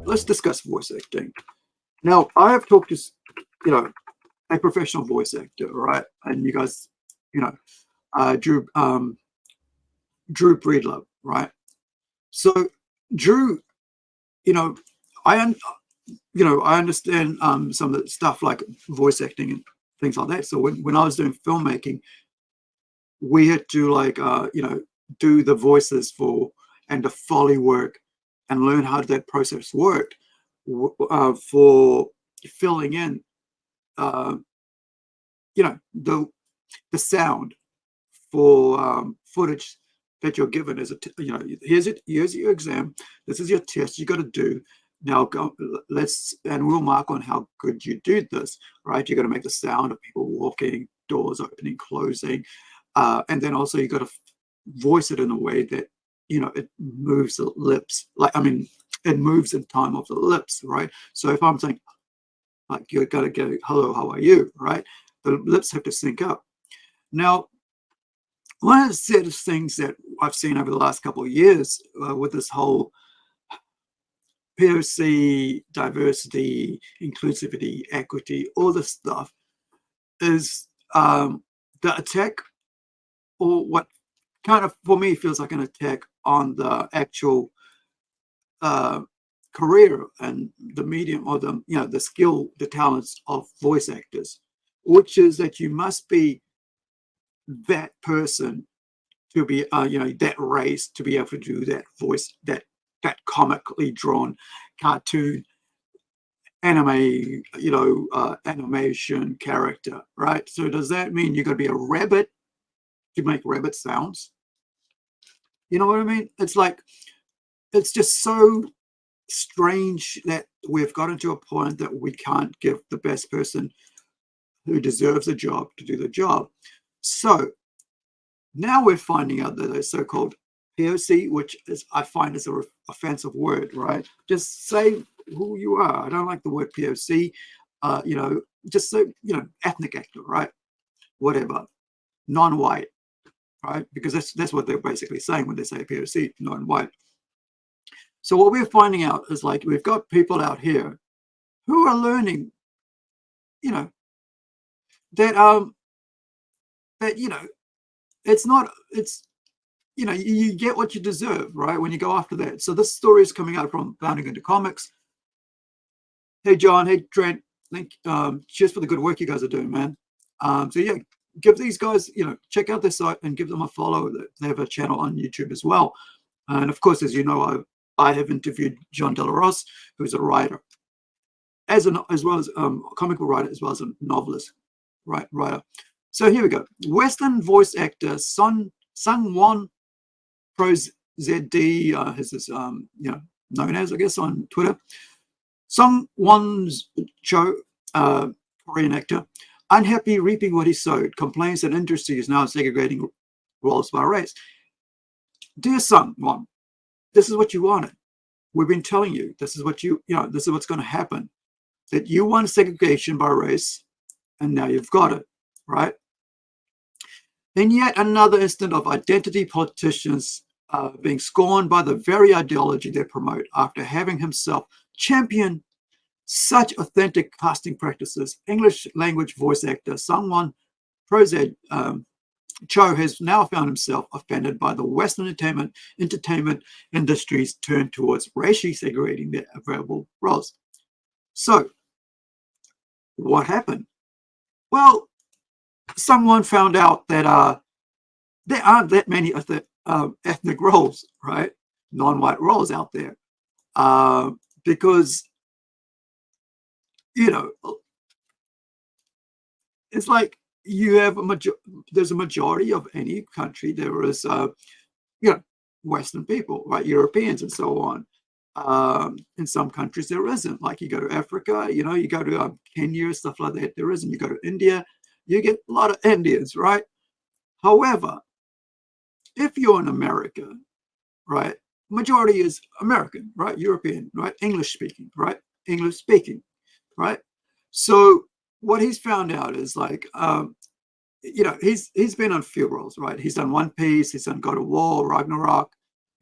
Let's discuss voice acting. Now, I have talked to, a professional voice actor, right? And you guys, Drew Breedlove, right? So Drew, you know, I understand some of the stuff like voice acting and things like that. So when I was doing filmmaking, we had to do the voices and the Foley work and learn how that process worked for filling in, the sound for footage that you're given as here's your exam. This is your test you got to do. Now go, and we'll mark on how good you do this, right? You got to make the sound of people walking, doors opening, closing, and then also you got to voice it in a way that it moves the lips. It moves in time of the lips, right? So if I'm saying, like, you got to go, hello, how are you, right? The lips have to sync up. Now, one of the saddest things that I've seen over the last couple of years with this whole POC, diversity, inclusivity, equity, all this stuff is the attack, or what kind of, for me, feels like an attack on the actual career and the medium, or the skill, the talents of voice actors, which is that you must be that person to be that race to be able to do that voice, that comically drawn cartoon anime animation character, right? So does that mean you're going to be a rabbit to make rabbit sounds? You know what I mean? It's like, it's just so strange that we've gotten to a point that we can't give the best person who deserves a job to do the job. So now we're finding out that a so-called POC, which is, I find, is a offensive word, right? Just say who you are. I don't like the word POC. Just say, ethnic actor, right? Whatever, non-white, right? Because that's what they're basically saying when they say POC, non-white. So what we're finding out is, like, we've got people out here who are learning, it's you get what you deserve, right? When you go after that. So this story is coming out from Bounding Into Comics. Hey, John. Hey, Trent. Cheers for the good work you guys are doing, man. So yeah, give these guys, check out their site and give them a follow. They have a channel on YouTube as well. And of course, as you know, I have interviewed John Delaros, who's a writer, as well as comic book writer, as well as a novelist, writer. So here we go. Western voice actor Sungwon Pro ZD, is known as, I guess, on Twitter. Sungwon's Cho, Korean actor, unhappy reaping what he sowed, complains that industry is now segregating roles by race. Dear Sungwon, this is what you wanted. We've been telling you this is what this is what's going to happen. That you want segregation by race, and now you've got it, right? And yet another instance of identity politicians being scorned by the very ideology they promote after having himself champion such authentic casting practices. English language voice actor Sungwon Prozed Cho has now found himself offended by the Western entertainment industry's turn towards racially segregating their available roles. So, what happened? Well, someone found out that there aren't that many ethnic roles, right? Non-white roles out there, because it's like you have there's a majority of any country. There is, Western people, right? Europeans and so on. In some countries there isn't. Like, you go to Africa, you go to Kenya, stuff like that. There isn't. You go to India, you get a lot of Indians, right? However, if you're in America, right, majority is American, right? European, right? English speaking, right? English speaking, right? So what he's found out is like, he's been on a few roles, right? He's done One Piece, he's done God of War, Ragnarok.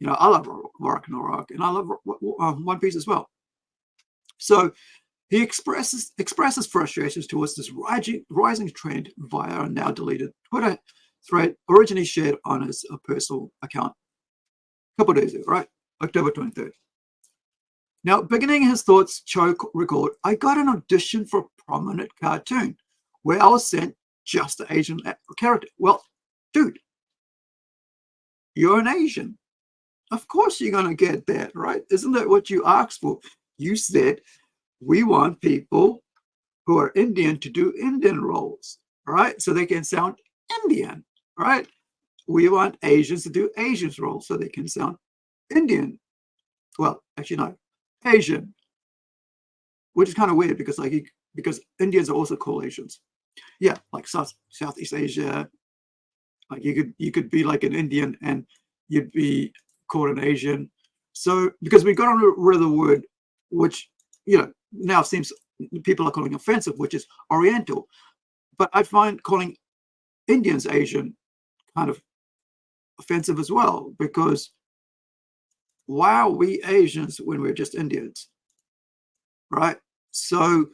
I love Ragnarok, and I love One Piece as well. So he expresses frustrations towards this rising trend via a now deleted Twitter thread originally shared on his personal account a couple of days ago, right? October 23rd. Now, beginning his thoughts, Cho recalled, I got an audition for a prominent cartoon where I was sent just an Asian character. Well, dude, you're an Asian. Of course you're going to get that, right? Isn't that what you asked for? You said, we want people who are Indian to do Indian roles, right? So they can sound Indian, right? We want Asians to do Asians roles so they can sound Indian. Well, actually, no, Asian, which is kind of weird because because Indians are also called Asians. Yeah, like Southeast Asia. Like you could be like an Indian and you'd be called an Asian. So because we got rid of the word, which now seems people are calling offensive, which is Oriental. But I find calling Indians Asian kind of offensive as well, because why are we Asians when we're just Indians, right? So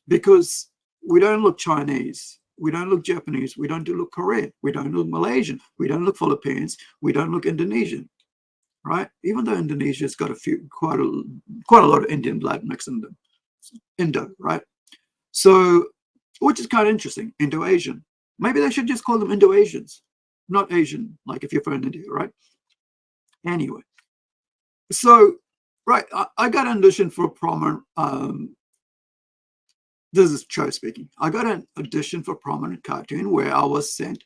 because we don't look Chinese, we don't look Japanese, we don't look Korean, we don't look Malaysian, we don't look Philippines, we don't look Indonesian, right? Even though Indonesia's got quite a lot of Indian blood mixed in them, Indo, right? So, which is kind of interesting, Indo-Asian. Maybe they should just call them Indo-Asians, not Asian, like if you're from India, right? Anyway, so, right, I got an audition for a prominent, this is Cho speaking. I got an audition for a prominent cartoon where I was sent,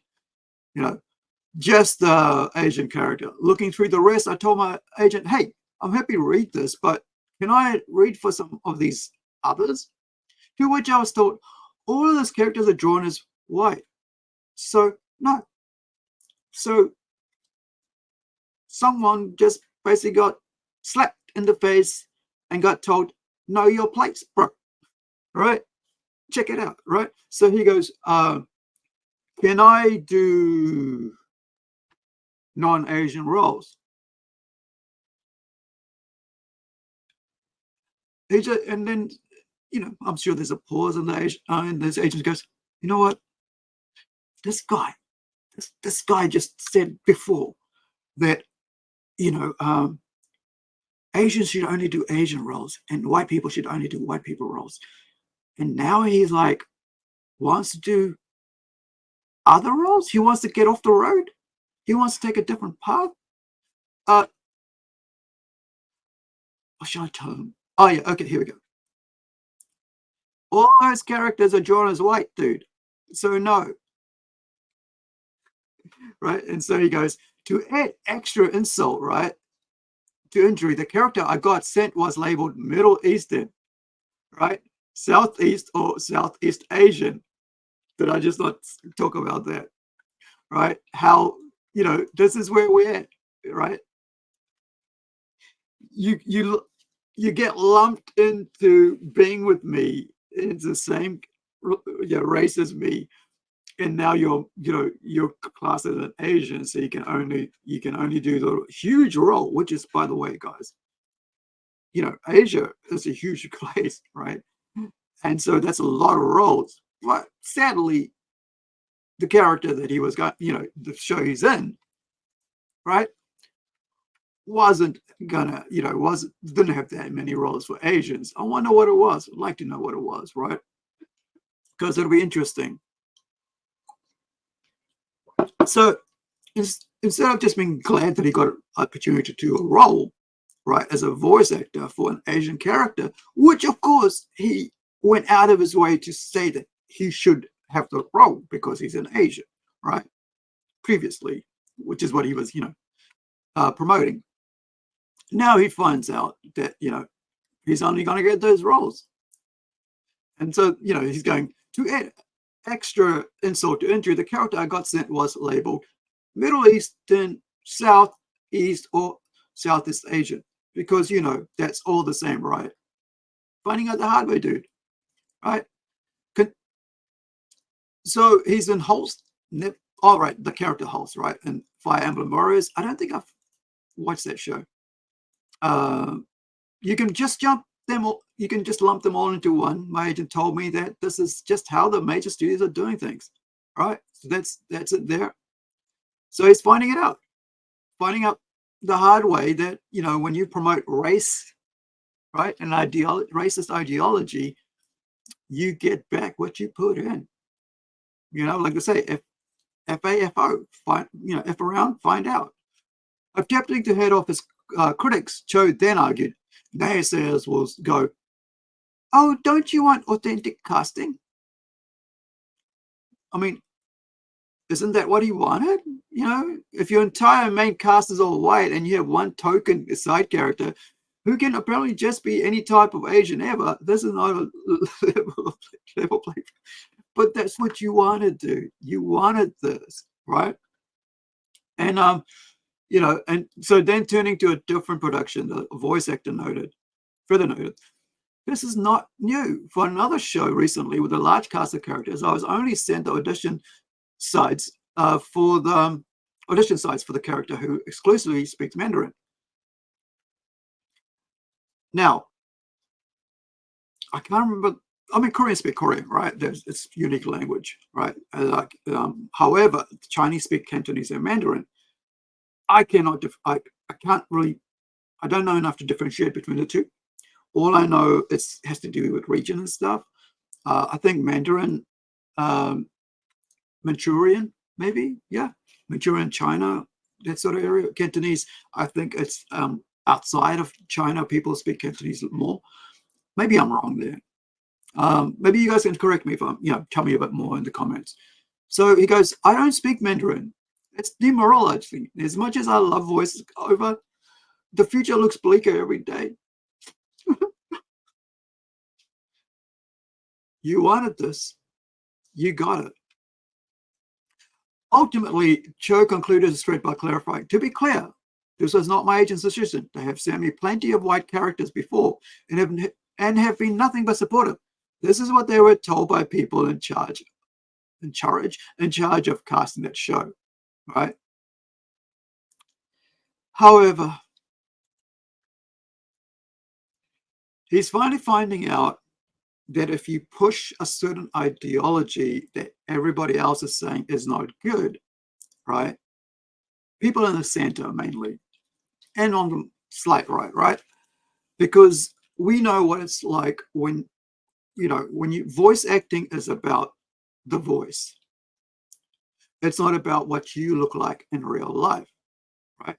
just the Asian character. Looking through the rest, I told my agent, hey, I'm happy to read this, but can I read for some of these others? To which I was told, all of those characters are drawn as white. So, no. So, someone just basically got slapped in the face and got told, know your place, bro. Right? Check it out, right? So he goes, can I do non-Asian roles? And then, I'm sure there's a pause in and this agent goes, you know what? This guy just said before that, Asians should only do Asian roles and white people should only do white people roles. And now he's like, wants to do other roles? He wants to get off the road? He wants to take a different path? What should I tell him? Oh, yeah, okay, here we go. All those characters are drawn as white, dude. So no. Right? And so he goes, to add extra insult, right, to injury, the character I got sent was labeled Middle Eastern, right? Southeast or Southeast Asian. Did I just not talk about that? Right? How, this is where we're at, right? You get lumped into being with me. It's the same race as me, and now you're classed as an Asian, so you can only do the huge role, which is, by the way, guys, Asia is a huge place, right? And so that's a lot of roles. But sadly, the character that he was got, the show he's in, right, wasn't gonna, didn't have that many roles for Asians. I wonder what it was. I'd like to know what it was, right? Because it'll be interesting. So instead of just being glad that he got an opportunity to do a role, right, as a voice actor for an Asian character, which of course he went out of his way to say that he should have the role because he's an Asian, right? Previously, which is what he was, promoting. Now he finds out that, he's only going to get those roles. And so, he's going to add extra insult to injury. The character I got sent was labeled Middle Eastern, Southeast, or Southeast Asian, because, you know, that's all the same, right? Finding out the hard way, dude, right? So he's in Holst. All right, the character Holst, right? And Fire Emblem Warriors. I don't think I've watched that show. You can just jump them all. You can just lump them all into one. My agent told me that this is just how the major studios are doing things, right? So that's it there. So he's finding out the hard way that, you know, when you promote race, right, and racist ideology, you get back what you put in. You know, like I say, FAFO, F around, find out. Attempting to head off his critics, Cho then argued, naysayers will go, oh, don't you want authentic casting? I mean, isn't that what he wanted? You know, if your entire main cast is all white and you have one token side character who can apparently just be any type of Asian ever, this is not a level play. But that's what you wanted, dude. You wanted this, right? And you know, and so then turning to a different production, the voice actor further noted, this is not new. For another show recently with a large cast of characters, I was only sent the audition sites for the character who exclusively speaks Mandarin. Now, I can't remember. I mean, Koreans speak Korean, right? It's unique language, right? However, Chinese speak Cantonese and Mandarin. I cannot. I can't really. I don't know enough to differentiate between the two. All I know has to do with region and stuff. I think Mandarin, Manchurian, maybe, yeah, Manchurian, China, that sort of area. Cantonese, I think it's outside of China. People speak Cantonese more. Maybe I'm wrong there. Maybe you guys can correct me if I'm, you know, tell me a bit more in the comments. So he goes, I don't speak Mandarin. It's demoralizing. As much as I love voiceover, the future looks bleaker every day. You wanted this. You got it. Ultimately, Cho concluded his thread by clarifying, to be clear, this was not my agent's decision. They have sent me plenty of white characters before and have been nothing but supportive. This is what they were told by people in charge of casting that show, right? However, he's finally finding out that if you push a certain ideology that everybody else is saying is not good, right? People in the center mainly, and on the slight right? Because we know what it's like when, you know, when you voice acting is about the voice. It's not about what you look like in real life, right?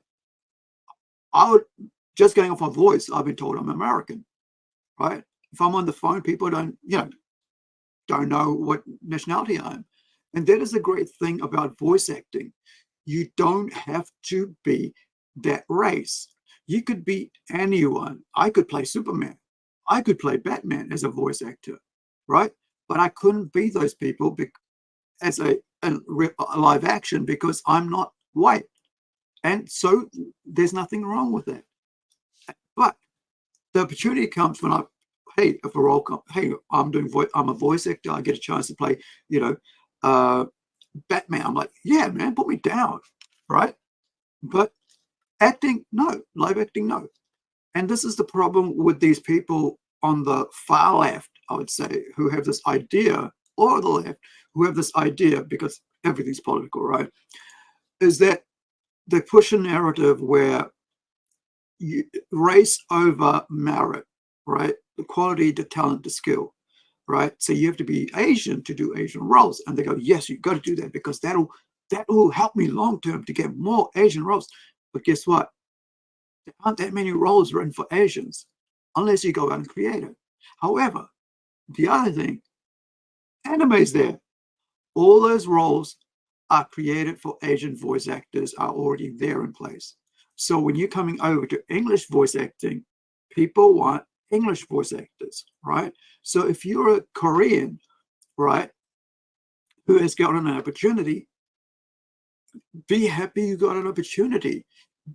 Just going off my voice, I've been told I'm American, right? If I'm on the phone, people don't know what nationality I am. And that is a great thing about voice acting. You don't have to be that race. You could be anyone. I could play Superman. I could play Batman as a voice actor, right? But I couldn't be those people as a live action because I'm not white. And so there's nothing wrong with that. But the opportunity comes when if a role comes, I'm a voice actor, I get a chance to play, Batman. I'm like, yeah, man, put me down, right? But acting, no. Live acting, no. And this is the problem with these people on the far left, I would say, who have this idea, or the left, who have this idea, because everything's political, right? Is that they push a narrative where race over merit, right? The quality, the talent, the skill, right? So you have to be Asian to do Asian roles. And they go, yes, you've got to do that because that will help me long term to get more Asian roles. But guess what? There aren't that many roles written for Asians unless you go out and create it. However, the other thing, anime's there. All those roles are created for Asian voice actors, are already there in place. So when you're coming over to English voice acting, people want English voice actors, right? So if you're a Korean, right, who has gotten an opportunity, be happy you got an opportunity.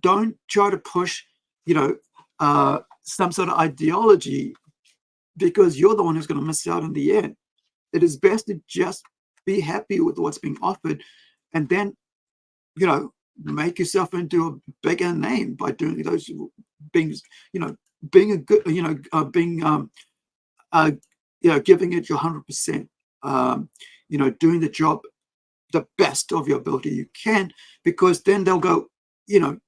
Don't try to push you know, some sort of ideology, because you're the one who's going to miss out in the end. It is best to just be happy with what's being offered, and then, you know, make yourself into a bigger name by doing those things, you know, being a good, you know, being, you know, giving it your 100%, you know, doing the job the best of your ability you can, because then they'll go, you know,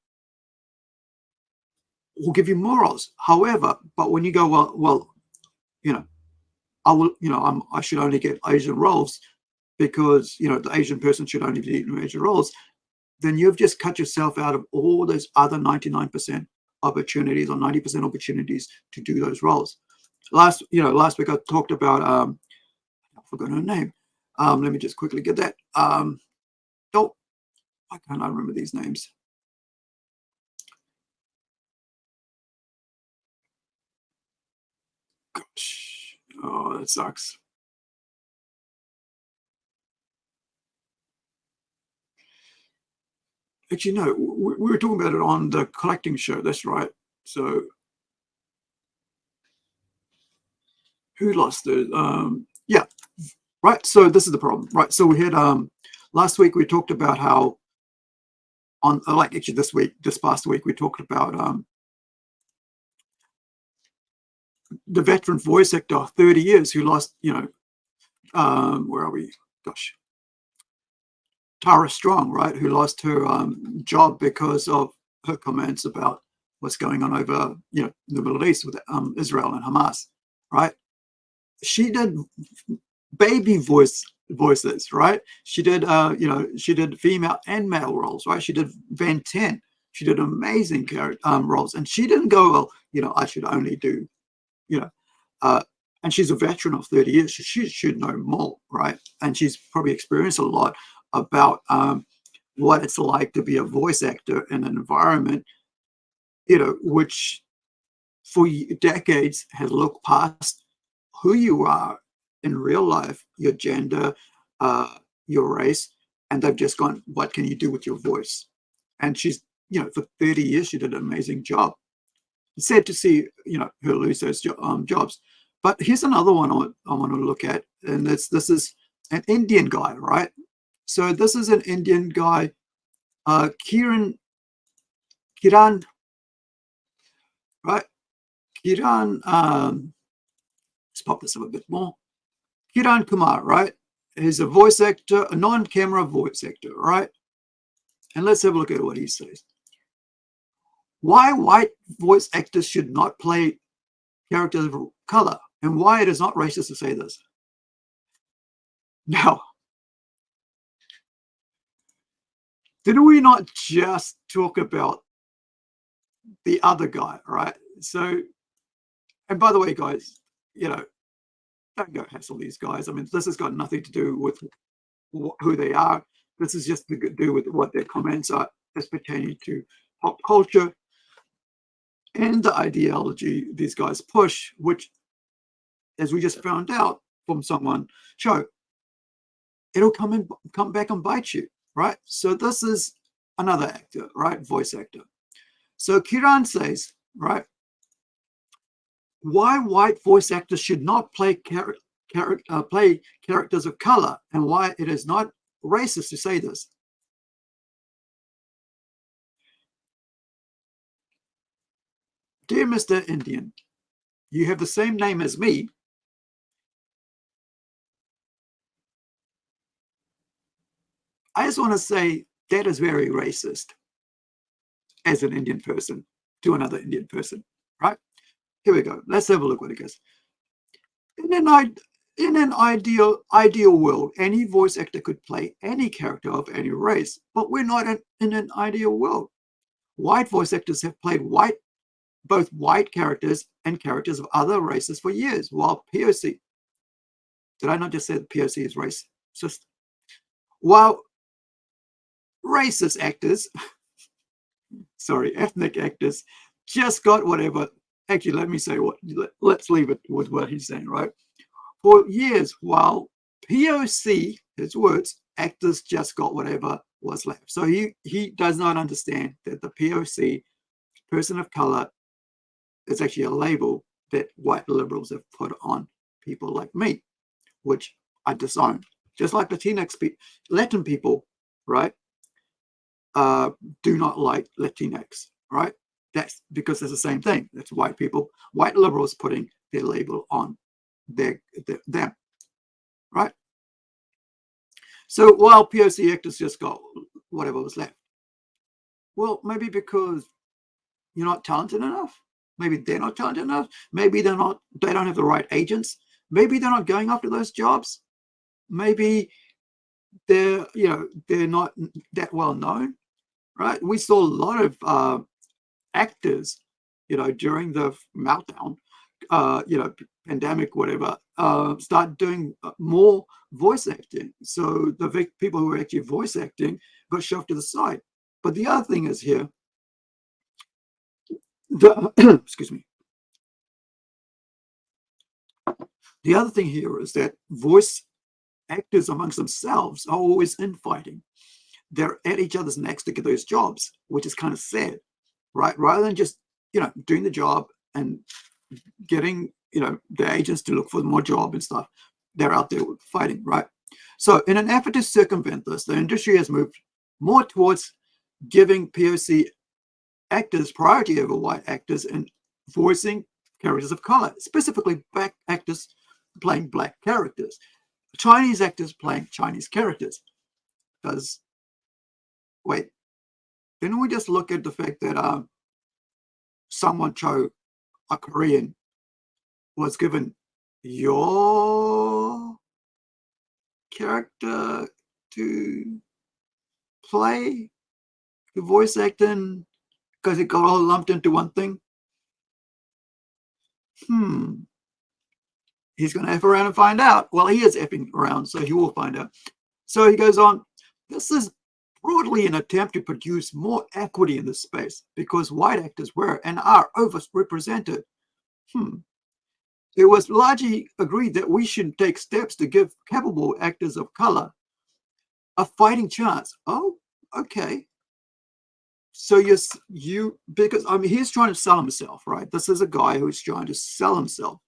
we'll give you more roles. However, but when you go, well, you know, I will, you know, I should only get Asian roles because, you know, the Asian person should only be in Asian roles, then you've just cut yourself out of all those other 99% opportunities or 90% opportunities to do those roles. Last week I talked about, I forgot her name. Let me just quickly get that. Oh, why can't I remember these names? Gosh, oh, that sucks. Actually, no, we were talking about it on the collecting show. That's right. So who lost it? Yeah, right. So this is the problem, right? So we had last week we talked about how on like actually this past week we talked about the veteran voice actor, 30 years, who lost, you know, where are we? Gosh, Tara Strong, right? Who lost her job because of her comments about what's going on over, you know, the Middle East with Israel and Hamas, right? She did baby voices, right? She did, you know, she did female and male roles, right? She did Van 10. She did amazing roles, and she didn't go, well, you know, I should only do, you know, and she's a veteran of 30 years. She should know more, right? And she's probably experienced a lot about what it's like to be a voice actor in an environment, you know, which for decades has looked past who you are in real life, your gender, your race, and they've just gone, what can you do with your voice? And she's, you know, for 30 years, she did an amazing job. It's sad to see, you know, her lose those jobs. But here's another one I want to look at, and this is an Indian guy, right? So this is an Indian guy, Kiran, right? Kiran, let's pop this up a bit more. Kiran Kumar, right? He's a voice actor, a non-camera voice actor, right? And let's have a look at what he says. Why white voice actors should not play characters of color, and why it is not racist to say this. Now, did we not just talk about the other guy, right? So, and by the way, guys, you know, don't go hassle these guys. I mean, this has got nothing to do with who they are. This is just to do with what their comments are as pertaining to pop culture and the ideology these guys push, which, as we just found out from someone show, it'll come back and bite you, right? So this is another actor, right? Voice actor. So Kiran says, right, why white voice actors should not play characters of color, and why it is not racist to say this. Dear Mr. Indian, you have the same name as me. I just want to say that is very racist as an Indian person to another Indian person, right? Here we go. Let's have a look what it goes. In an ideal world, any voice actor could play any character of any race, but we're not in an ideal world. White voice actors have played both white characters and characters of other races for years, while POC, did I not just say that POC is racist? While racist actors, sorry, ethnic actors, just got whatever. Actually, let me say let's leave it with what he's saying, right? For years, while POC, his words, actors just got whatever was left. So he does not understand that the POC person of color is actually a label that white liberals have put on people like me, which I disown. Just like Latin people, right, do not like Latinx, right? That's because it's the same thing. That's white people, white liberals putting their label on them, right? So while POC actors just got whatever was left, well, maybe because you're not talented enough. Maybe they're not talented enough. Maybe they don't have the right agents. Maybe they're not going after those jobs. Maybe they're not that well known, right? We saw a lot of actors, during the meltdown, pandemic, whatever, start doing more voice acting. So the people who were actually voice acting got shoved to the side. But the other thing is here, excuse me. The other thing here is that voice actors amongst themselves are always infighting. They're at each other's necks to get those jobs, which is kind of sad, right? Rather than just, doing the job and getting, the agents to look for more job and stuff, they're out there fighting, right? So in an effort to circumvent this, the industry has moved more towards giving POC actors priority over white actors and voicing characters of color, specifically black actors playing black characters, Chinese actors playing Chinese characters. Because, wait, didn't we just look at the fact that someone chose a Korean was given your character to play the voice acting because it got all lumped into one thing? He's going to F around and find out. Well, he is effing around, so he will find out. So he goes on, this is broadly an attempt to produce more equity in this space because white actors were and are overrepresented. It was largely agreed that we should take steps to give capable actors of color a fighting chance. Oh, okay. So because he's trying to sell himself, right? This is a guy who's trying to sell himself,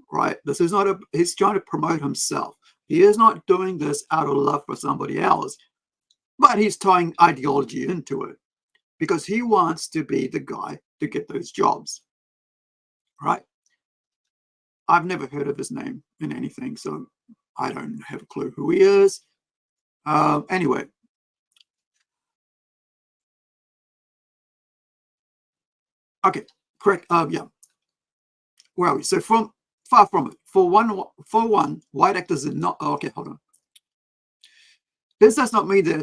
right? This is not he's trying to promote himself. He is not doing this out of love for somebody else, but he's tying ideology into it because he wants to be the guy to get those jobs, right? I've never heard of his name in anything, so I don't have a clue who he is. Anyway. Okay, correct. Yeah. Where are we? So far from it. For one, white actors are not. Okay, hold on. This does not mean that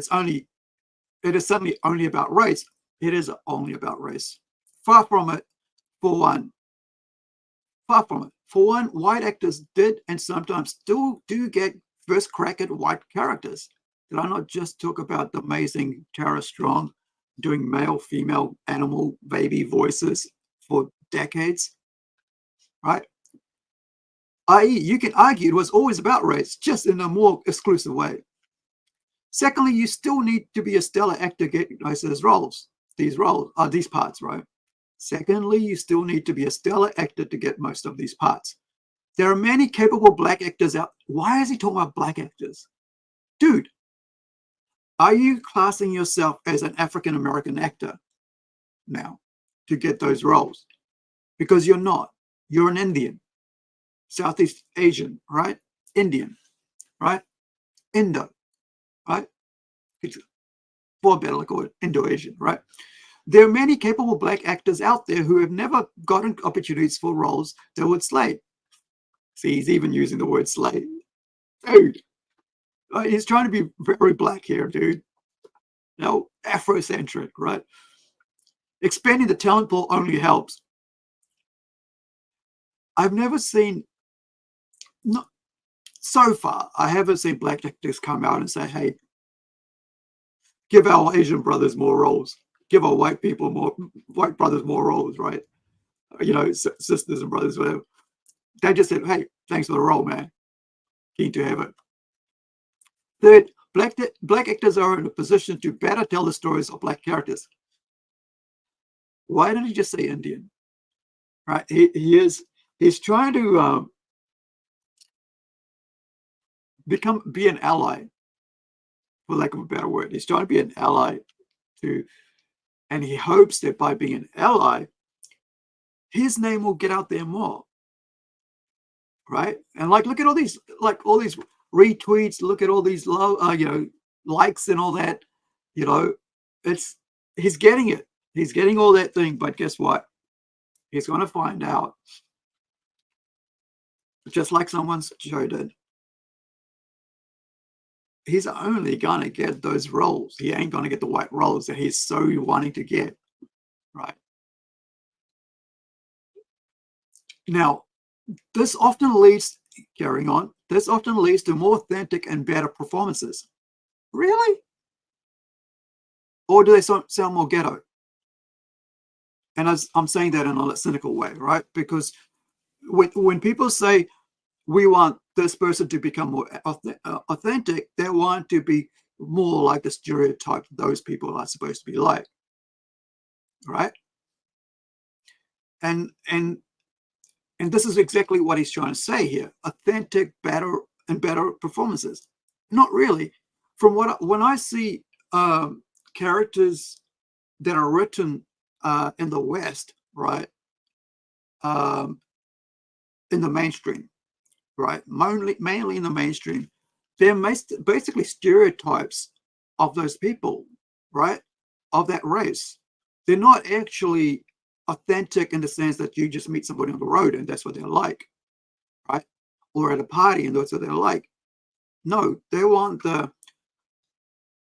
it is suddenly only about race. It is only about race. Far from it. For one. Far from it. For one, white actors did and sometimes still do get first crack at white characters. Did I not just talk about the amazing Tara Strong doing male, female, animal, baby voices for decades, right? I.e., you can argue it was always about race, just in a more exclusive way. Secondly, you still need to be a stellar actor to get these parts, right? Secondly, you still need to be a stellar actor to get most of these parts. There are many capable black actors out. Why is he talking about black actors? Dude, are you classing yourself as an African-American actor now to get those roles? Because you're not. You're an Indian, Southeast Asian, right? Indian, right? Indo, right? For better like it, Indo-Asian, right? There are many capable black actors out there who have never gotten opportunities for roles that would slay. See, he's even using the word slay. Dude, he's trying to be very black here, dude. No, Afrocentric, right? Expanding the talent pool only helps. I've never seen, so far, I haven't seen black actors come out and say, hey, give our Asian brothers more roles. Give our white brothers more roles, right? Sisters and brothers, whatever. They just said, hey, thanks for the role, man. Keen to have it. Third, black actors are in a position to better tell the stories of black characters. Why didn't he just say Indian? Right? He's trying to be an ally, for lack of a better word. He's trying to be an ally to, and he hopes that by being an ally, his name will get out there more, right? And like, look at all these, retweets. Look at all these likes and all that. He's getting it. He's getting all that thing. But guess what? He's going to find out, just like someone's showed it. He's only going to get those roles. He ain't going to get the white roles that he's so wanting to get, right? Now, this often leads, carrying on, this often leads to more authentic and better performances. Really? Or do they sound more ghetto? And I'm saying that in a cynical way, right? Because when people say we want this person to become more authentic, they want to be more like the stereotype those people are supposed to be like, right? And this is exactly what he's trying to say here: authentic, better performances. Not really. From when I see characters that are written in the West, right, in the mainstream, right, mainly in the mainstream, they're basically stereotypes of those people, right, of that race. They're not actually authentic in the sense that you just meet somebody on the road and that's what they're like, right, or at a party and that's what they're like. No, they want the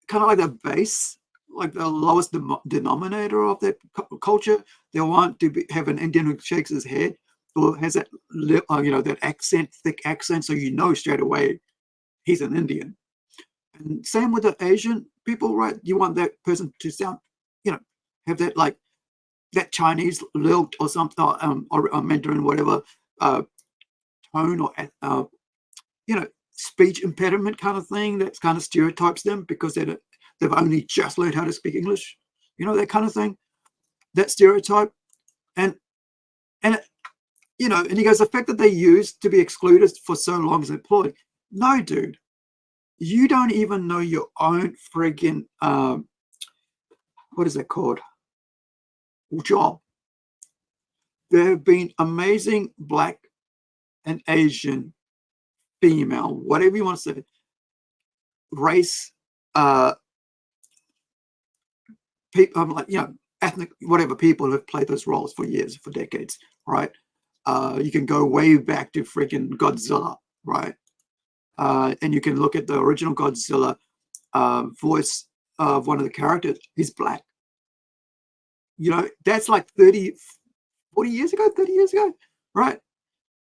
kind of like the base, like the lowest denominator of that culture. They want to have an Indian who shakes his head or has that that accent, thick accent, so you know straight away he's an Indian. And same with the Asian people, right? You want that person to sound, have that like that Chinese lilt or something, or Mandarin, whatever tone, or speech impediment kind of thing that kind of stereotypes them because they've only just learned how to speak English, that kind of thing, that stereotype. And and he goes, the fact that they used to be excluded for so long as employed. No, dude, you don't even know your own friggin' what is that called, job. There have been amazing Black and Asian, female, whatever you want to say, race, people, ethnic, whatever, people have played those roles for years, for decades, right? You can go way back to freaking Godzilla, right? And you can look at the original Godzilla voice of one of the characters. He's Black. That's like 30 years ago, right?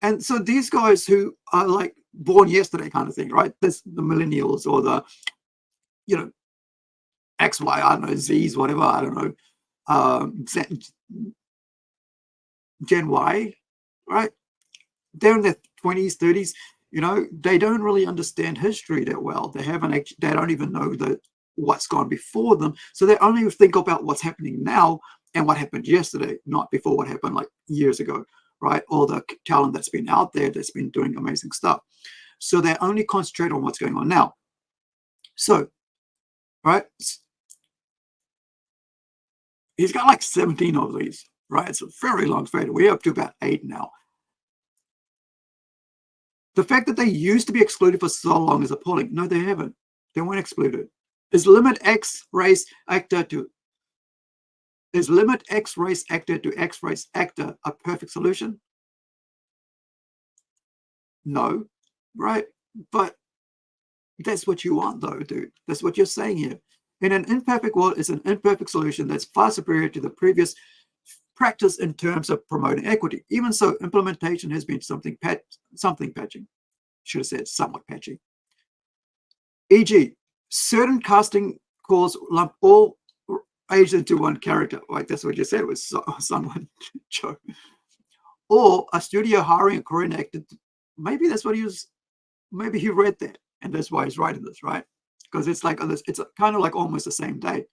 And so these guys who are like born yesterday kind of thing, right? This the millennials or the, X, Y, I don't know, Z's, whatever, I don't know, Gen Y, right? They're in their 20s, 30s. They don't really understand history that well. They don't even know what's gone before them. So they only think about what's happening now and what happened yesterday, not before what happened like years ago, right? All the talent that's been out there that's been doing amazing stuff. So they only concentrate on what's going on now. So, right, he's got like 17 of these, right? It's a very long fader. We're up to about 8 now. The fact that they used to be excluded for so long is appalling. No, they haven't. They weren't excluded. Is limit X race actor to X race actor a perfect solution? No, right? But that's what you want, though, dude. That's what you're saying here. In an imperfect world, it's an imperfect solution that's far superior to the previous practice in terms of promoting equity. Even so, implementation has been something patchy. Should have said somewhat patchy. E.g., certain casting calls lump all Asians into one character. Like that's what you said was someone Joe. Or a studio hiring a Korean actor. Maybe that's what he was. Maybe he read that, and that's why he's writing this, right? Because it's like it's kind of like almost the same day.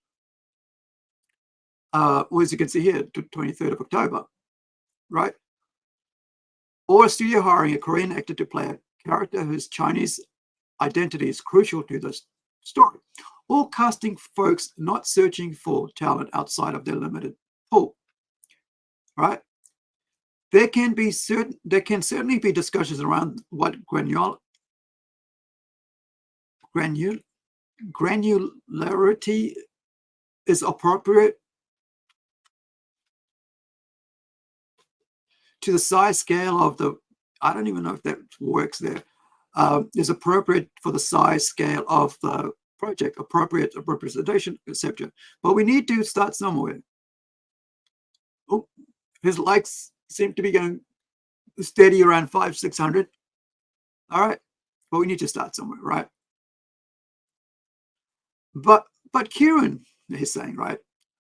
or as you can see here, 23rd of October, right? Or a studio hiring a Korean actor to play a character whose Chinese identity is crucial to the story. Or casting folks not searching for talent outside of their limited pool, right? There can certainly be discussions around what granularity is appropriate to the size scale of the, I don't even know if that works there, is appropriate for the size scale of the project, appropriate representation, etc. But we need to start somewhere. Oh, his likes seem to be going steady around 500-600. All right, but we need to start somewhere, right? But Kieran, he's saying, right?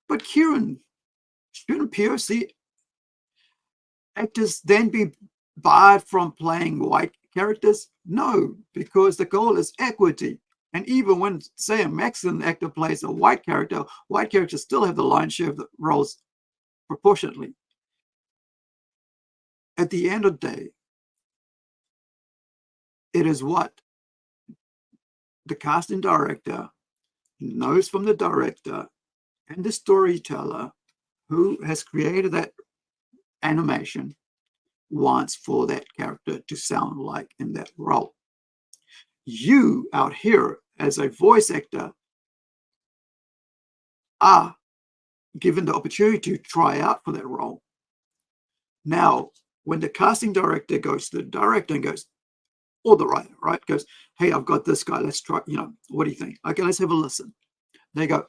But Kieran, shouldn't POC actors then be barred from playing white characters? No, because the goal is equity. And even when, say, a Mexican actor plays a white characters still have the lion's share of the roles proportionately. At the end of the day, it is what the casting director knows from the director and the storyteller who has created that animation wants for that character to sound like in that role. You out here as a voice actor are given the opportunity to try out for that role. Now, when the casting director goes to the director and goes, or the writer, right, goes, hey, I've got this guy, let's try, what do you think? Okay, let's have a listen. They go,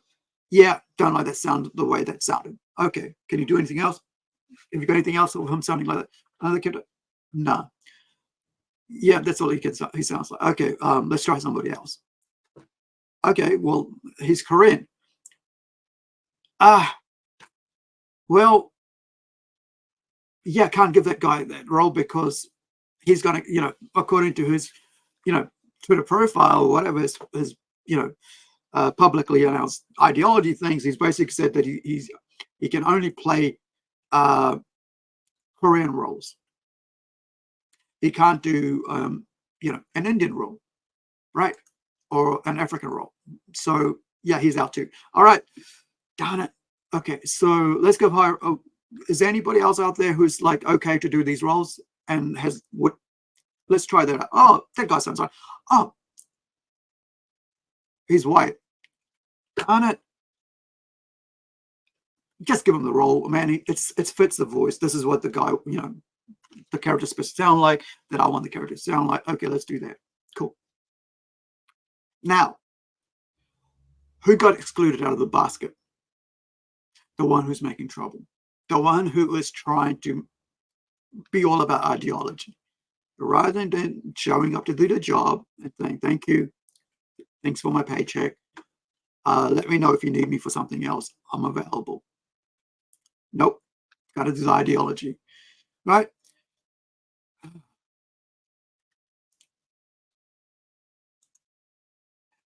yeah, don't like that sound, the way that sounded. Okay, can you do anything else? Have you got anything else of him sounding like that? Another character? No. Yeah, that's all he sounds like. Okay, let's try somebody else. Okay, well, he's Korean. Well, yeah, can't give that guy that role because he's going to, according to his, Twitter profile or whatever his publicly announced ideology things, he's basically said that he can only play Korean roles. He can't do, an Indian role, right? Or an African role. So yeah, he's out too. All right, darn it. Okay, so let's go higher. Oh, is there anybody else out there who's like okay to do these roles and let's try that out. Oh, that guy sounds like, oh, he's white. Darn it. Just give him the role, man. It fits the voice. This is what the guy, the character's supposed to sound like, that I want the character to sound like. Okay, let's do that. Cool. Now, who got excluded out of the basket? The one who's making trouble. The one who is trying to be all about ideology. Rather than showing up to do the job and saying, thank you, thanks for my paycheck. Let me know if you need me for something else. I'm available. Nope. Got to do the ideology. Right?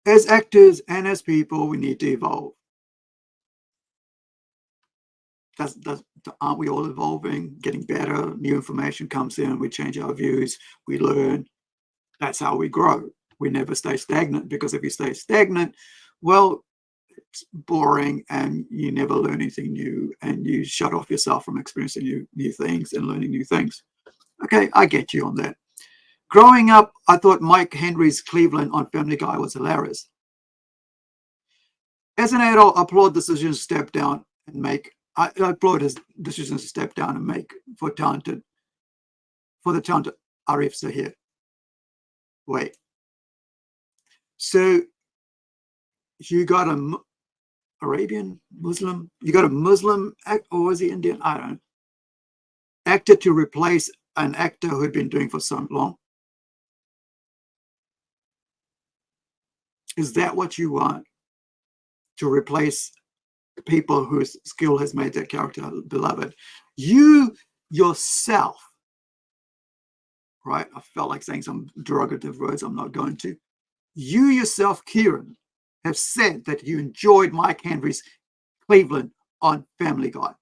As actors and as people, we need to evolve. Aren't we all evolving, getting better? New information comes in, we change our views, we learn. That's how we grow. We never stay stagnant, because if you stay stagnant, well, it's boring and you never learn anything new and you shut off yourself from experiencing new things and learning new things. Okay, I get you on that. Growing up, I thought Mike Henry's Cleveland on Family Guy was hilarious. As an adult, I applaud decisions to step down and make. I applaud his decisions to step down and make for the talented Arif Zahir. Wait. So you got a Arabian Muslim? You got a Muslim or was he Indian? I don't know. Actor to replace an actor who had been doing for so long. Is that what you want? To replace people whose skill has made their character beloved? You yourself, right? I felt like saying some derogative words. I'm not going to. You yourself, Kieran, have said that you enjoyed Mike Henry's Cleveland on Family Guy.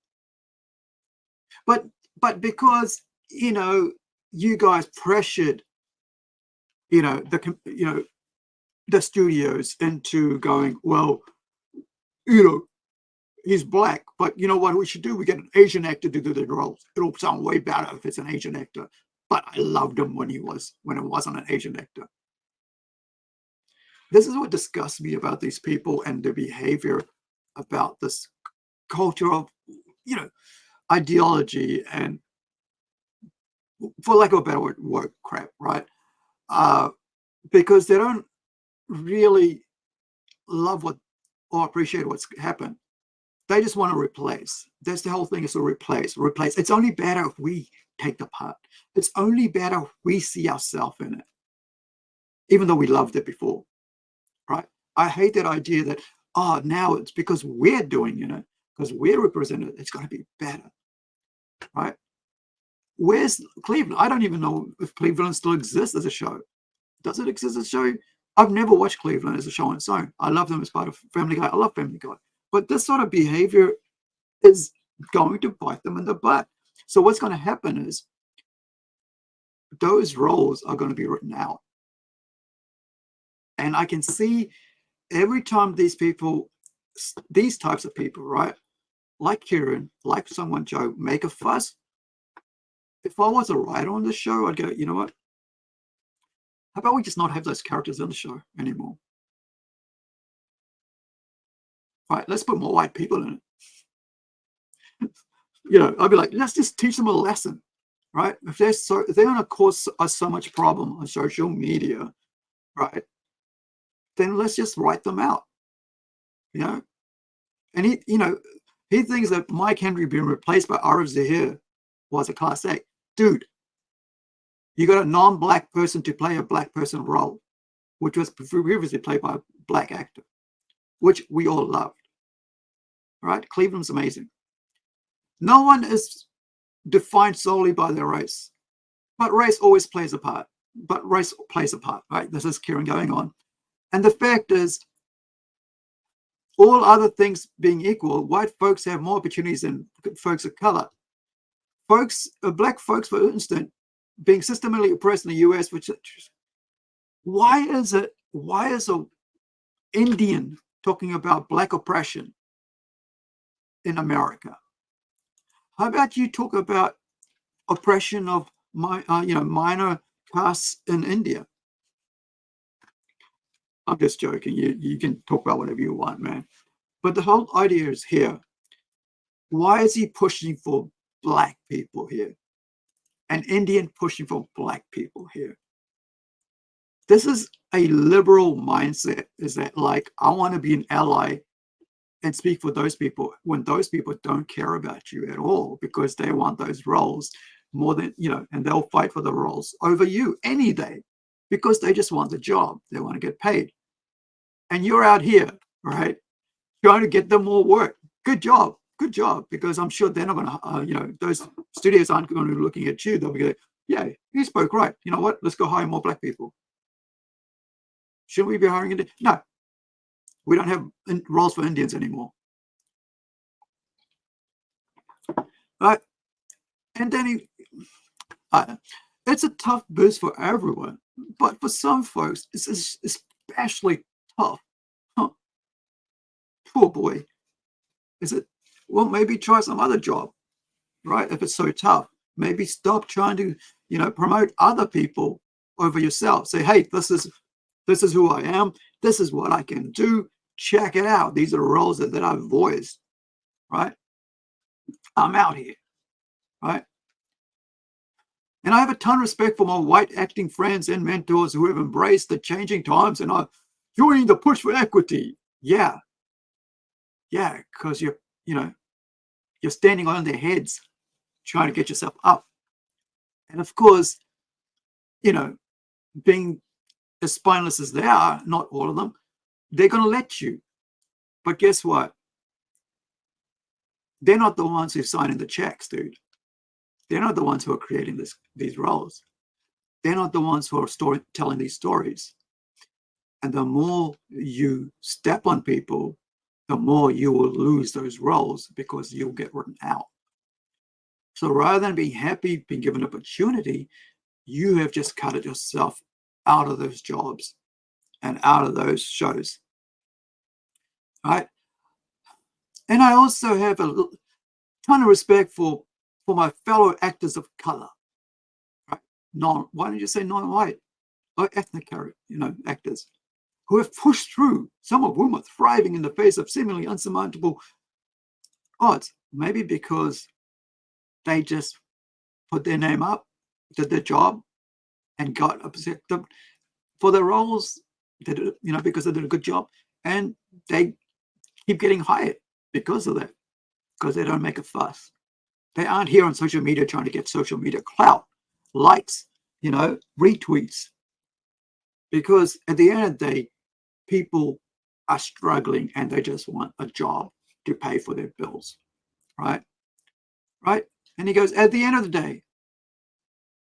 But because, you know, you guys pressured, you know, the studios into going, well, you know, he's black, but you know what we should do? We get an Asian actor to do the roles. It'll sound way better if it's an Asian actor. But I loved him when it wasn't an Asian actor. This is what disgusts me about these people and their behavior about this culture of, you know, ideology and, for lack of a better word, woke crap, right? Because they don't really love what or appreciate what's happened. They just want to replace. That's the whole thing, is to replace. It's only better if we take the part. It's only better if we see ourselves in it, even though we loved it before, right? I hate that idea that, oh, now it's because we're doing it, because we're represented, it's going to be better, right? Where's Cleveland? I don't even know if Cleveland still exists as a show. Does it exist as a show? I've never watched Cleveland as a show on its own. I love them as part of Family Guy. I love Family Guy. But this sort of behavior is going to bite them in the butt. So what's going to happen is those roles are going to be written out. And I can see every time these types of people, right, like Kieran, like Someone Joe, make a fuss. If I was a writer on the show, I'd go, you know what? How about we just not have those characters on the show anymore? Right, let's put more white people in it. You know, I'd be like, let's just teach them a lesson, right? If they're going to cause us so much problem on social media, right, then let's just write them out, you know? And he thinks that Mike Henry being replaced by Arif Zahir was a class A. Dude, you got a non-black person to play a black person role, which was previously played by a black actor, which we all loved, right? Cleveland's amazing. No one is defined solely by their race, but race always plays a part. Right? This is Kieran going on. And the fact is, all other things being equal, white folks have more opportunities than folks of color. Black folks, for instance, being systematically oppressed in the US, why is an Indian talking about black oppression in America? How about you talk about oppression of minor castes in India? I'm just joking. You can talk about whatever you want, man. But the whole idea is here. Why is he pushing for black people here? An Indian pushing for black people here? This is a liberal mindset, is that, like, I want to be an ally and speak for those people when those people don't care about you at all, because they want those roles more than, and they'll fight for the roles over you any day because they just want the job. They want to get paid. And you're out here, right, trying to get them more work. Good job, because I'm sure they're not going to, those studios aren't going to be looking at you. They'll be like, yeah, you spoke right. You know what? Let's go hire more black people. Shouldn't we be hiring Indians? No, we don't have roles for Indians anymore. Right? And then it's a tough boost for everyone, but for some folks, it's especially tough. Huh. Poor boy. Is it? Well, maybe try some other job, right? If it's so tough, maybe stop trying to, promote other people over yourself. Say, hey, this is who I am. This is what I can do. Check it out. These are roles that I've voiced, right? I'm out here, right? And I have a ton of respect for my white acting friends and mentors who have embraced the changing times and are joining the push for equity. Yeah, because you're standing on their heads, trying to get yourself up. And of course, being as spineless as they are, not all of them, they're going to let you. But guess what? They're not the ones who signing the checks, dude. They're not the ones who are creating these roles. They're not the ones who are telling these stories. And the more you step on people, the more you will lose those roles because you'll get written out. So rather than being happy being given opportunity, you have just cut it yourself out of those jobs and out of those shows, right? And I also have a ton of respect for my fellow actors of color, right? Why don't you say non-white or ethnic actors who have pushed through, some of whom are thriving in the face of seemingly unsurmountable odds, maybe because they just put their name up, did their job, and got accepted for their roles, because they did a good job, and they keep getting hired because of that, because they don't make a fuss. They aren't here on social media trying to get social media clout, likes, retweets. Because at the end of the day, people are struggling and they just want a job to pay for their bills, right? Right? And he goes, at the end of the day,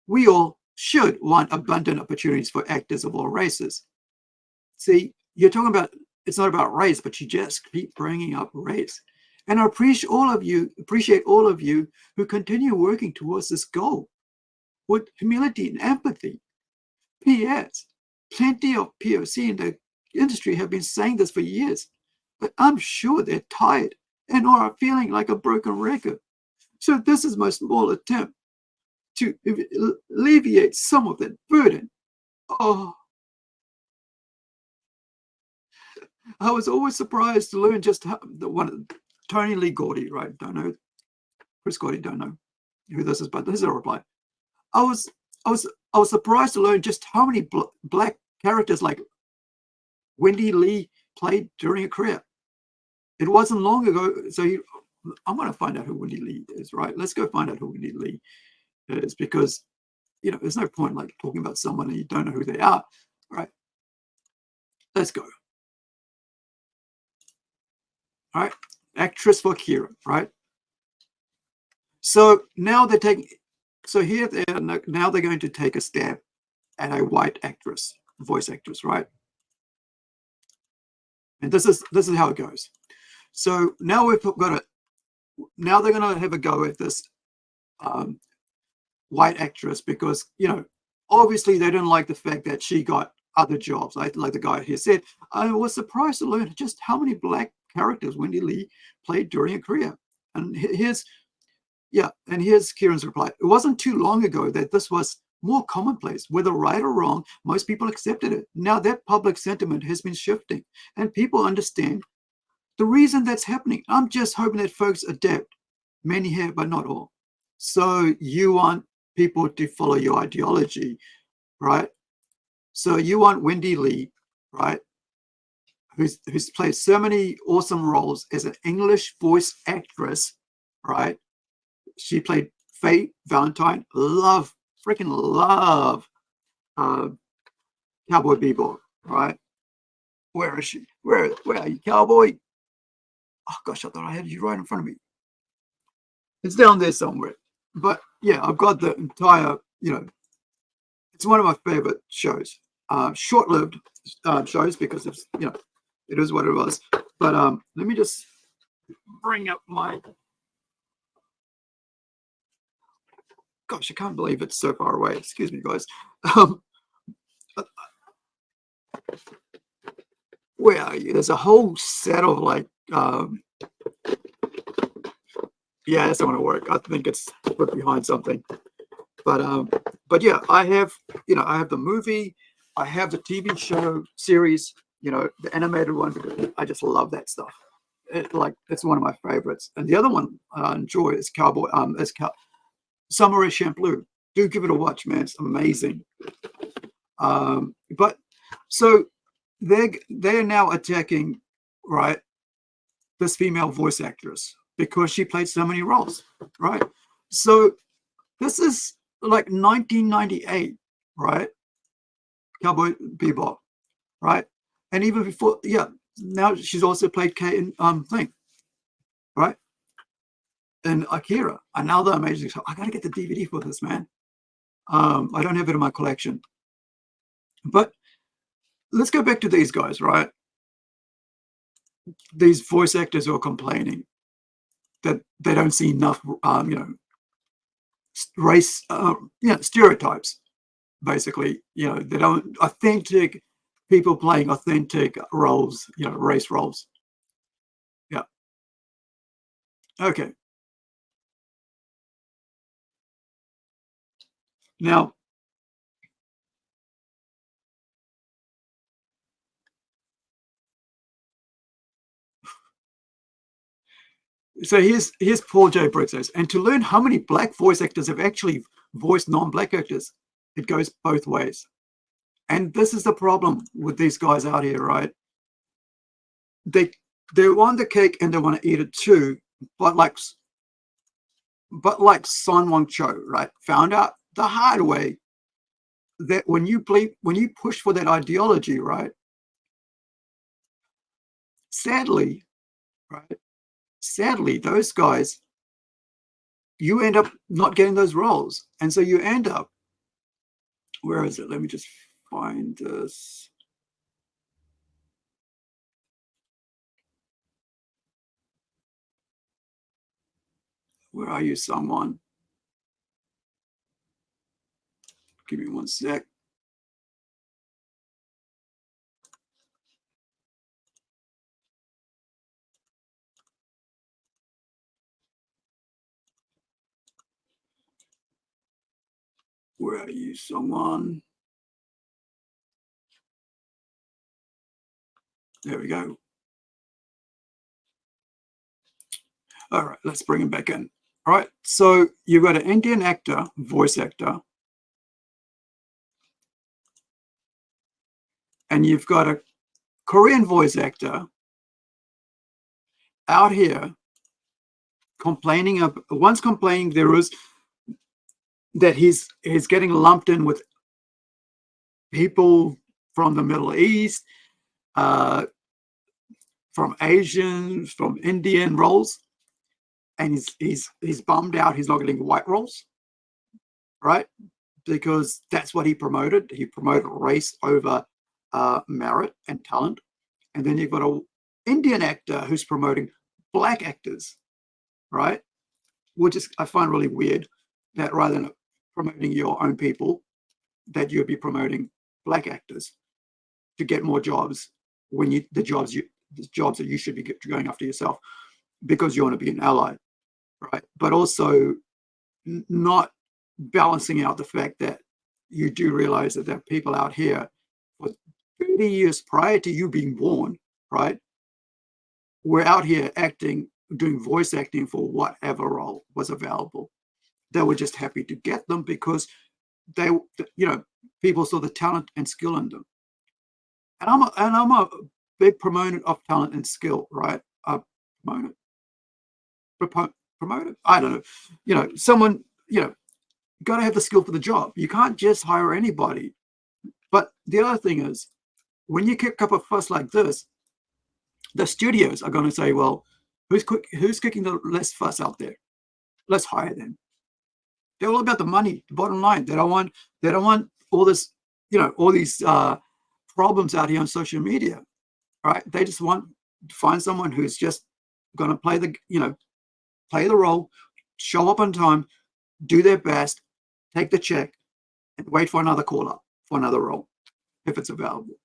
we all should want abundant opportunities for actors of all races. See, you're talking about, it's not about race, but you just keep bringing up race. And I appreciate all of you who continue working towards this goal with humility and empathy. P.S. Plenty of POC in the industry have been saying this for years, but I'm sure they're tired and or are feeling like a broken record. So this is my small attempt to alleviate some of that burden. Oh, I was always surprised to learn just how Tony Lee Gordy, right? Don't know. Chris Gordy, don't know who this is, but this is a reply. I was surprised to learn just how many black characters like Wendy Lee played during her career. It wasn't long ago. So I'm going to find out who Wendy Lee is, right? Let's go find out who Wendy Lee is, because there's no point like talking about someone and you don't know who they are, right? Let's go. All right, actress for Kira, right? So now they're taking. So here now they're going to take a stab at a white actress, voice actress, right? And this is how it goes. So now now they're going to have a go at this white actress because obviously they don't like the fact that she got other jobs. Like the guy here said, I was surprised to learn just how many black characters Wendy Lee played during her career. And here's Kieran's reply. It wasn't too long ago that this was more commonplace. Whether right or wrong, most people accepted it. Now that public sentiment has been shifting and people understand the reason that's happening. I'm just hoping that folks adapt. Many have, but not all. So you want people to follow your ideology, right? So you want Wendy Lee, right? Who's played so many awesome roles as an English voice actress, right? She played Faye Valentine. Freaking love Cowboy Bebop, right? Where is she? Where are you, Cowboy? Oh gosh, I thought I had you right in front of me. It's down there somewhere. But yeah, I've got the entire, it's one of my favorite shows. Short-lived shows because it's, it is what it was. But let me just bring up my. Gosh, I can't believe it's so far away. Excuse me, guys. Where are you? There's a whole set of like. Yeah, that's not going to work. I think it's put behind something. But yeah, I have the movie, I have the TV show series, the animated one, because I just love that stuff. It's one of my favorites. And the other one I enjoy is Samurai Champloo. Do give it a watch, man. It's amazing. But so they're now attacking, right, this female voice actress because she played so many roles, right? So this is like 1998, right? Cowboy Bebop, right? And even before, yeah, now she's also played Kate in thing, right? And Akira, another amazing show. I gotta get the DVD for this, man. I don't have it in my collection. But let's go back to these guys, right? these voice actors are complaining that they don't see enough, race, stereotypes. Basically, they don't authentic people playing authentic roles, race roles. Yeah. Okay. Now, so here's Paul J. Briggs says, and to learn how many black voice actors have actually voiced non-black actors, it goes both ways. And this is the problem with these guys out here, right? They want the cake and they want to eat it too, but like Sun Wong Cho, right, found out the hard way that when you push for that ideology, right, sadly, right, sadly, those guys, you end up not getting those roles. And so you end up, where is it? Let me just find this. Where are you, someone? Give me one sec. Where are you, someone? There we go. All right, let's bring him back in. All right, so you've got an Indian actor, voice actor, and you've got a Korean voice actor out here complaining of, once complaining there is that he's getting lumped in with people from the Middle East, from Asian, from Indian roles, and he's bummed out he's not getting white roles, right? Because that's what he promoted. He promoted race over merit and talent. And then you've got an Indian actor who's promoting black actors, right? Which is, I find really weird that rather than promoting your own people, that you'd be promoting black actors to get more jobs when the jobs that you should be going after yourself because you want to be an ally, right? But also not balancing out the fact that you do realize that there are people out here for 30 years prior to you being born, right? We're out here doing voice acting for whatever role was available. They were just happy to get them because people saw the talent and skill in them. And I'm a big proponent of talent and skill, right? Proponent, I don't know. Someone, got to have the skill for the job. You can't just hire anybody. But the other thing is, when you kick up a fuss like this, the studios are going to say, well, who's kicking the less fuss out there? Let's hire them. They're all about the money, the bottom line. They don't want all this, all these problems out here on social media, right? They just want to find someone who's just going to play the role, show up on time, do their best, take the check, and wait for another call up for another role if it's available.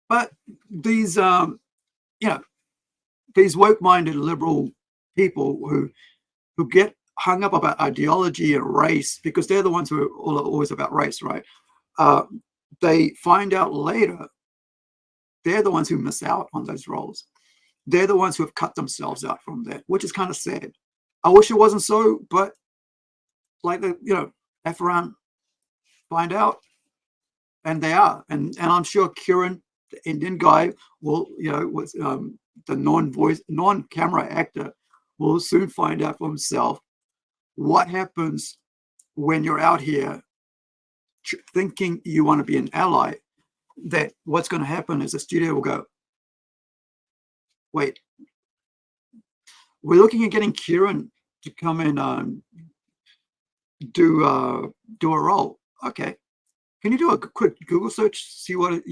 But these these woke-minded liberal people who get hung up about ideology and race because they're the ones who are always about race, right? They find out later they're the ones who miss out on those roles. They're the ones who have cut themselves out from that, which is kind of sad. I wish it wasn't so, but F around, find out, and they are. And I'm sure Kieran, the Indian guy, will, was the non-camera actor, will soon find out for himself what happens when you're out here thinking you want to be an ally. That what's going to happen is the studio will go, wait, we're looking at getting Kieran to come and do a role. Okay, can you do a quick Google search, see what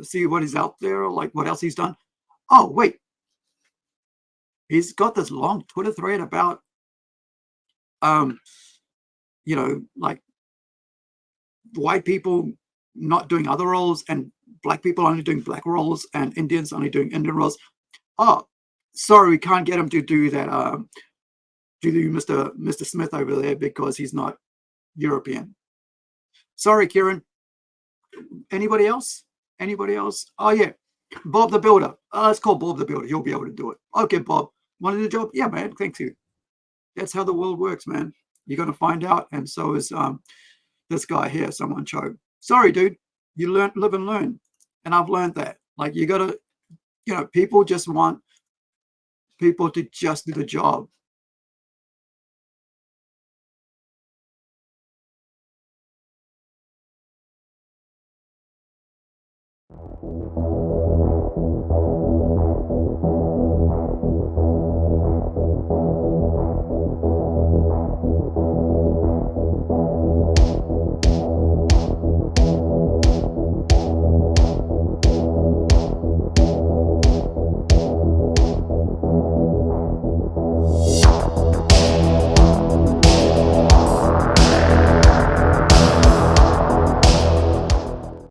see what is out there, like what else he's done. Oh, wait. He's got this long Twitter thread about, like white people not doing other roles and black people only doing black roles and Indians only doing Indian roles. Oh, sorry, we can't get him to do that. To do Mr. Smith over there because he's not European. Sorry, Kieran. Anybody else? Anybody else? Oh yeah, Bob the Builder. Let's call Bob the Builder. He'll be able to do it. Okay, Bob. Wanted the job? Yeah, man. Thank you. That's how the world works, man. You're gonna find out, and so is this guy here. Someone showed. Sorry, dude. You live and learn, and I've learned that. Like you gotta, people just want people to just do the job.